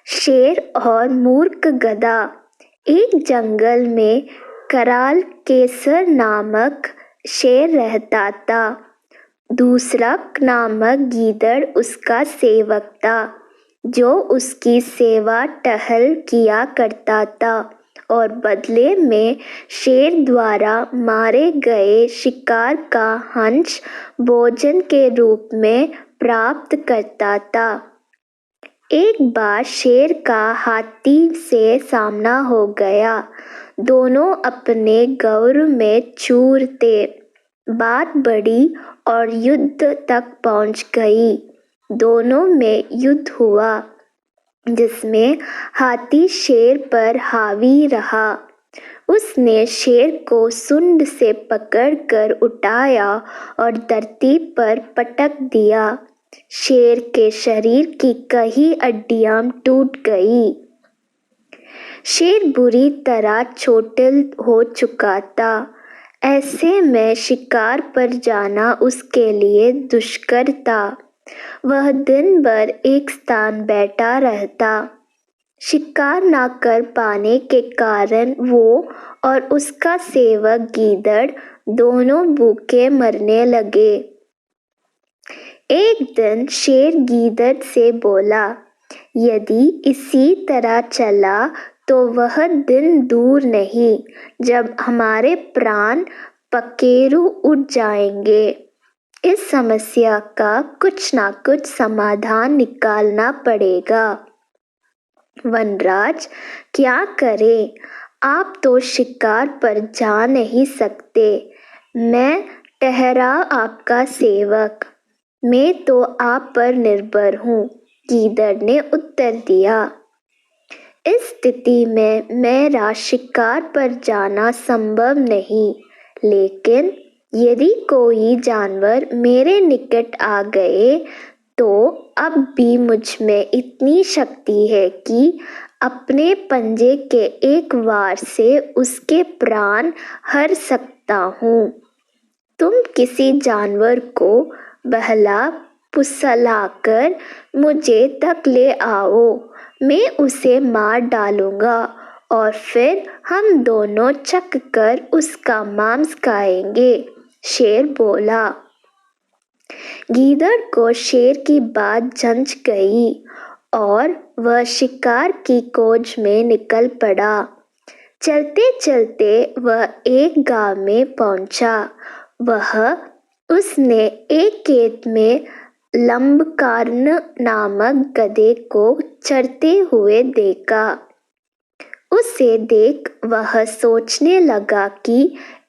शेर और मूर्ख गधा। एक जंगल में कराल केसर नामक शेर रहता था। दूसरा नामक गीदड़ उसका सेवक था, जो उसकी सेवा टहल किया करता था और बदले में शेर द्वारा मारे गए शिकार का अंश भोजन के रूप में प्राप्त करता था। एक बार शेर का हाथी से सामना हो गया। दोनों अपने गौर में चूर थे। बात बढ़ी और युद्ध तक पहुंच गई। दोनों में युद्ध हुआ, जिसमें हाथी शेर पर हावी रहा। उसने शेर को सूंड से पकड़कर उठाया और धरती पर पटक दिया। शेर के शरीर की कई हड्डियां टूट गई। शेर बुरी तरह चोटिल हो चुका था। ऐसे में शिकार पर जाना उसके लिए दुष्कर था। वह दिन भर एक स्थान बैठा रहता। शिकार न कर पाने के कारण वो और उसका सेवक गीदड़ दोनों भूखे मरने लगे। एक दिन शेर गीदड़ से बोला, यदि इसी तरह चला तो वह दिन दूर नहीं जब हमारे प्राण पखेरु उड़ जाएंगे। इस समस्या का कुछ ना कुछ समाधान निकालना पड़ेगा। वनराज क्या करे? आप तो शिकार पर जा नहीं सकते। मैं ठहरा आपका सेवक। मैं तो आप पर निर्भर हूँ, गीदड़ ने उत्तर दिया। इस स्थिति में मेरा शिकार पर जाना संभव नहीं, लेकिन यदि कोई जानवर मेरे निकट आ गए तो अब भी मुझ में इतनी शक्ति है कि अपने पंजे के एक वार से उसके प्राण हर सकता हूँ। तुम किसी जानवर को बहला फुसलाकर मुझे तक ले आओ। मैं उसे मार डालूंगा और फिर हम दोनों चख कर उसका मांस खाएंगे, शेर बोला। गीदड़ को शेर की बात जंच गई और वह शिकार की खोज में निकल पड़ा। चलते चलते वह एक गांव में पहुंचा। उसने एक खेत में लंबकार्ण नामक गधे को चरते हुए देखा। उसे देख वह सोचने लगा कि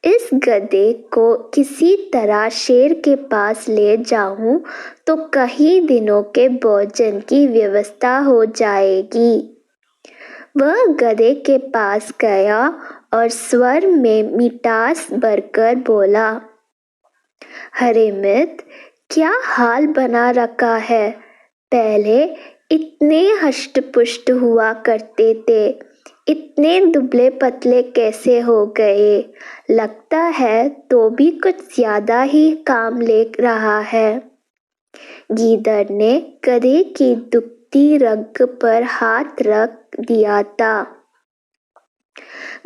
इस गधे को किसी तरह शेर के पास ले जाऊं तो कई दिनों के भोजन की व्यवस्था हो जाएगी। वह गधे के पास गया और स्वर में मिठास भरकर बोला, अरे मित्र, क्या हाल बना रखा है? पहले इतने हष्ट-पुष्ट हुआ करते थे, इतने दुबले पतले कैसे हो गए? लगता है तो भी कुछ ज्यादा ही काम ले रहा है। गीदड़ ने गधे की दुखती रग पर हाथ रख दिया था।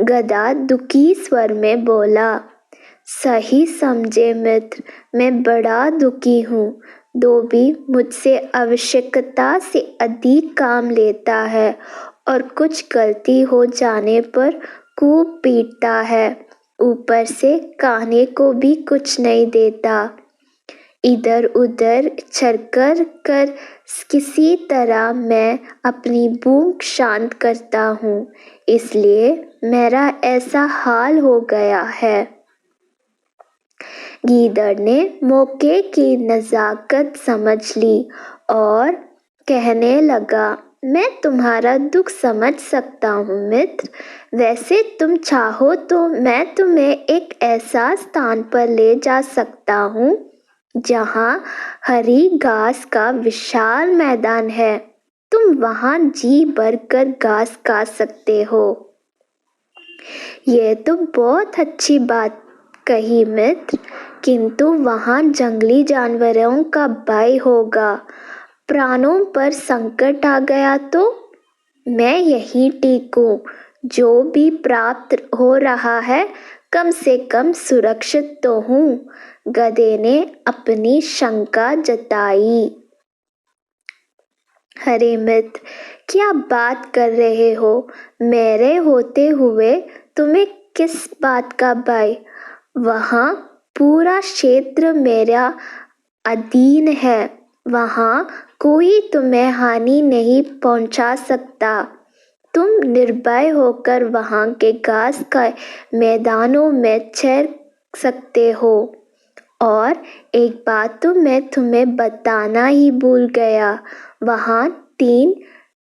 गधा दुखी स्वर में बोला, सही समझे मित्र, मैं बड़ा दुखी हूँ। धोबी मुझसे आवश्यकता से अधिक काम लेता है और कुछ गलती हो जाने पर खूब पीटता है। ऊपर से खाने को भी कुछ नहीं देता। इधर उधर चरकर कर किसी तरह मैं अपनी भूख शांत करता हूँ, इसलिए मेरा ऐसा हाल हो गया है। गीदड़ ने मौके की नज़ाकत समझ ली और कहने लगा, मैं तुम्हारा दुख समझ सकता हूँ मित्र। वैसे तुम चाहो तो मैं तुम्हें एक ऐसा स्थान पर ले जा सकता हूँ जहाँ हरी घास का विशाल मैदान है। तुम वहाँ जी भरकर घास खा सकते हो। यह तो बहुत अच्छी बात कही मित्र, किंतु वहाँ जंगली जानवरों का भय होगा। प्राणों पर संकट आ गया तो? मैं यहीं टिकूं, जो भी प्राप्त हो रहा है कम से कम सुरक्षित तो हूँ, गधे ने अपनी शंका जताई। अरे मित्र, क्या बात कर रहे हो? मेरे होते हुए तुम्हें किस बात का भय? वहाँ पूरा क्षेत्र मेरा अधीन है, वहाँ कोई तुम्हें हानि नहीं पहुँचा सकता। तुम निर्भय होकर वहाँ के घास के मैदानों में चर सकते हो। और एक बात तो मैं तुम्हें बताना ही भूल गया, वहाँ 3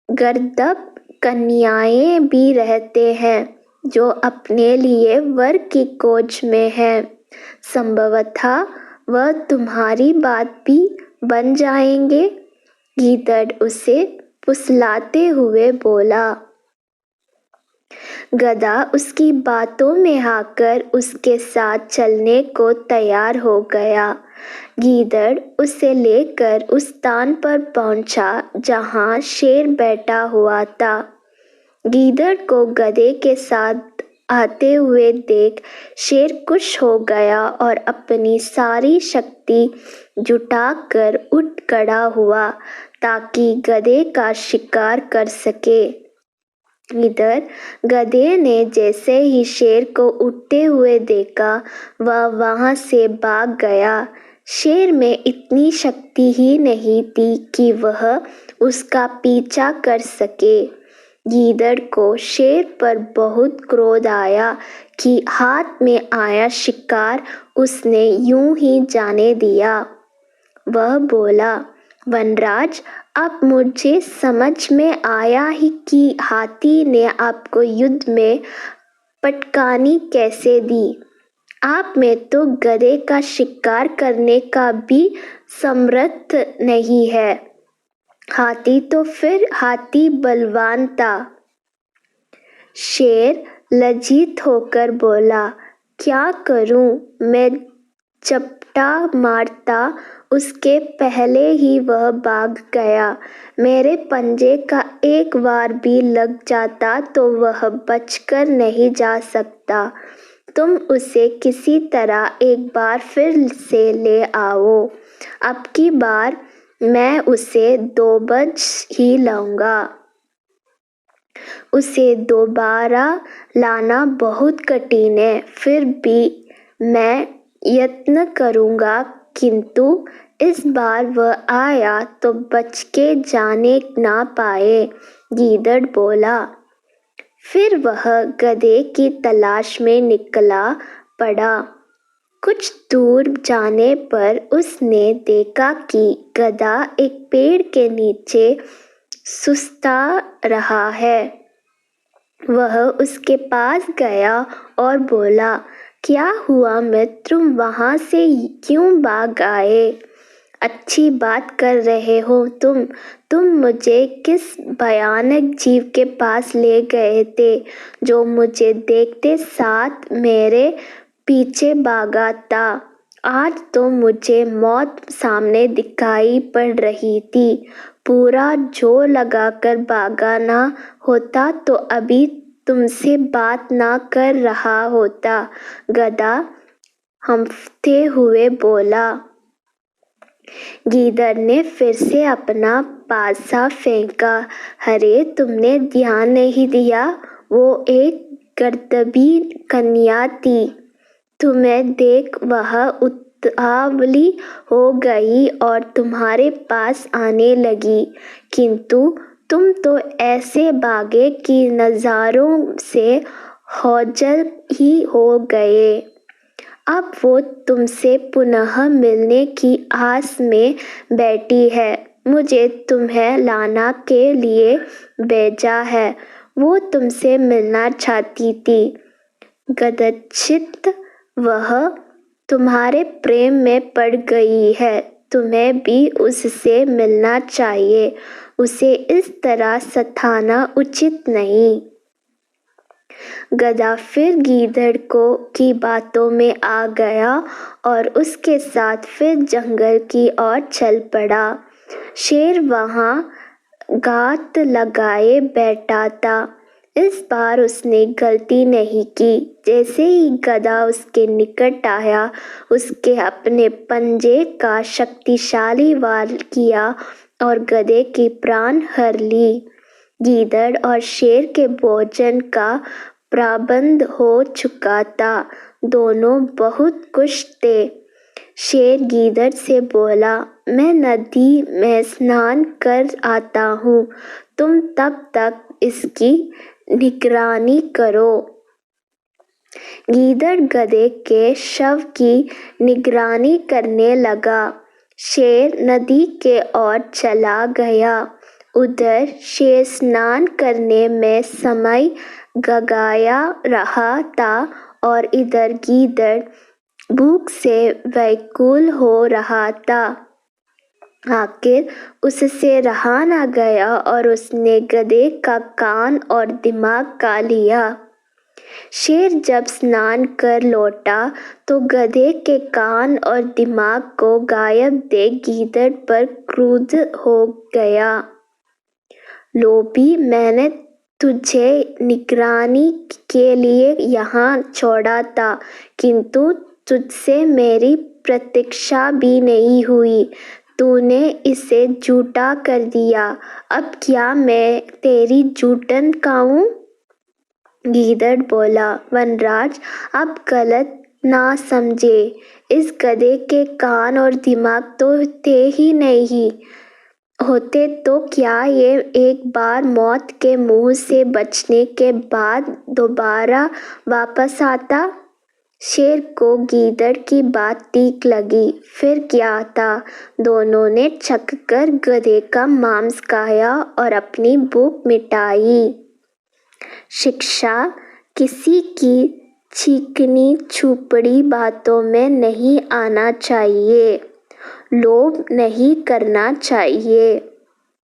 गर्दभ कन्याएं भी रहते हैं जो अपने लिए वर की खोज में हैं। संभवतः वह तुम्हारी बात भी बन जाएंगे। गीदड़ उसे फुसलाते हुए बोला। गधा उसकी बातों में आकर उसके साथ चलने को तैयार हो गया। गीदड़ उसे लेकर उस स्थान पर पहुंचा जहां शेर बैठा हुआ था। गीदड़ को गधे के साथ आते हुए देख शेर खुश हो गया और अपनी सारी शक्ति जुटाकर उठ खड़ा हुआ ताकि गधे का शिकार कर सके। इधर गधे ने जैसे ही शेर को उठते हुए देखा, वह वहां से भाग गया। शेर में इतनी शक्ति ही नहीं थी कि वह उसका पीछा कर सके। गीदड़ को शेर पर बहुत क्रोध आया कि हाथ में आया शिकार उसने यूं ही जाने दिया। वह बोला, वनराज, अब मुझे समझ में आया ही कि हाथी ने आपको युद्ध में पटकानी कैसे दी। आप में तो गधे का शिकार करने का भी समर्थ नहीं है। हाथी तो फिर हाथी बलवान था। शेर लज्जित होकर बोला, क्या करूं? मैं चपटा मारता उसके पहले ही वह भाग गया। मेरे पंजे का एक वार भी लग जाता तो वह बचकर नहीं जा सकता। तुम उसे किसी तरह एक बार फिर से ले आओ। अब की बार मैं उसे 2 बज ही लाऊंगा। उसे दोबारा लाना बहुत कठिन है, फिर भी मैं यत्न करूंगा, किंतु इस बार वह आया तो बच के जाने ना पाए। गीदड़ बोला। फिर वह गधे की तलाश में निकला पड़ा। कुछ दूर जाने पर उसने देखा कि गधा एक पेड़ के नीचे सुस्ता रहा है। वह उसके पास गया और बोला, क्या हुआ मित्र, तुम वहाँ से क्यों भाग आए? अच्छी बात कर रहे हो तुम मुझे किस भयानक जीव के पास ले गए थे जो मुझे देखते साथ मेरे पीछे भागा था। आज तो मुझे मौत सामने दिखाई पड़ रही थी। पूरा जोर लगाकर भागा ना होता तो अभी तुमसे बात ना कर रहा होता। गधा हंफते हुए बोला। गीदड़ ने फिर से अपना पासा फेंका। अरे, तुमने ध्यान नहीं दिया, वो एक गर्दभी कन्या थी। तुम्हें देख वह उतावली हो गई और तुम्हारे पास आने लगी, किंतु तुम तो ऐसे भागे कि नज़ारों से ओझल ही हो गए। अब वो तुमसे पुनः मिलने की आस में बैठी है। मुझे तुम्हें लाना के लिए भेजा है। वो तुमसे मिलना चाहती थी। गदचित वह तुम्हारे प्रेम में पड़ गई है। तुम्हें भी उससे मिलना चाहिए। उसे इस तरह सताना उचित नहीं। गधा फिर गीदड़ की बातों में आ गया और उसके साथ फिर जंगल की ओर चल पड़ा। शेर वहाँ घात लगाए बैठा था। इस बार उसने गलती नहीं की। जैसे ही गधा उसके निकट आया, उसके अपने पंजे का शक्तिशाली वार किया और गधे की प्राण हर ली। गीदड़ और शेर के भोजन का प्रबंध हो चुका था। दोनों बहुत खुश थे। शेर गीदड़ से बोला, मैं नदी में स्नान कर आता हूँ, तुम तब तक इसकी निगरानी करो। गीदड़ गधे के शव की निगरानी करने लगा। शेर नदी के ओर चला गया। उधर शेर स्नान करने में समय गगाया रहा था और इधर गीदड़ भूख से व्याकुल हो रहा था। आखिर उससे रहा न गया और उसने गधे का कान और दिमाग खा लिया। शेर जब स्नान कर लौटा तो गधे के कान और दिमाग को गायब देख गीदड़ पर क्रुद्ध हो गया। लोभी, मैंने तुझे निगरानी के लिए यहाँ छोड़ा था, किंतु तुझसे मेरी प्रतीक्षा भी नहीं हुई। तूने इसे झूठा कर दिया। अब क्या मैं तेरी जूठन खाऊं? गीदड़ बोला, वनराज, आप गलत ना समझे। इस गधे के कान और दिमाग तो थे ही नहीं। होते तो क्या ये एक बार मौत के मुंह से बचने के बाद दोबारा वापस आता? शेर को गीदड़ की बात ठीक लगी। फिर क्या था, दोनों ने छककर गधे का मांस खाया और अपनी भूख मिटाई। शिक्षा, किसी की चिकनी छुपड़ी बातों में नहीं आना चाहिए। लोभ नहीं करना चाहिए।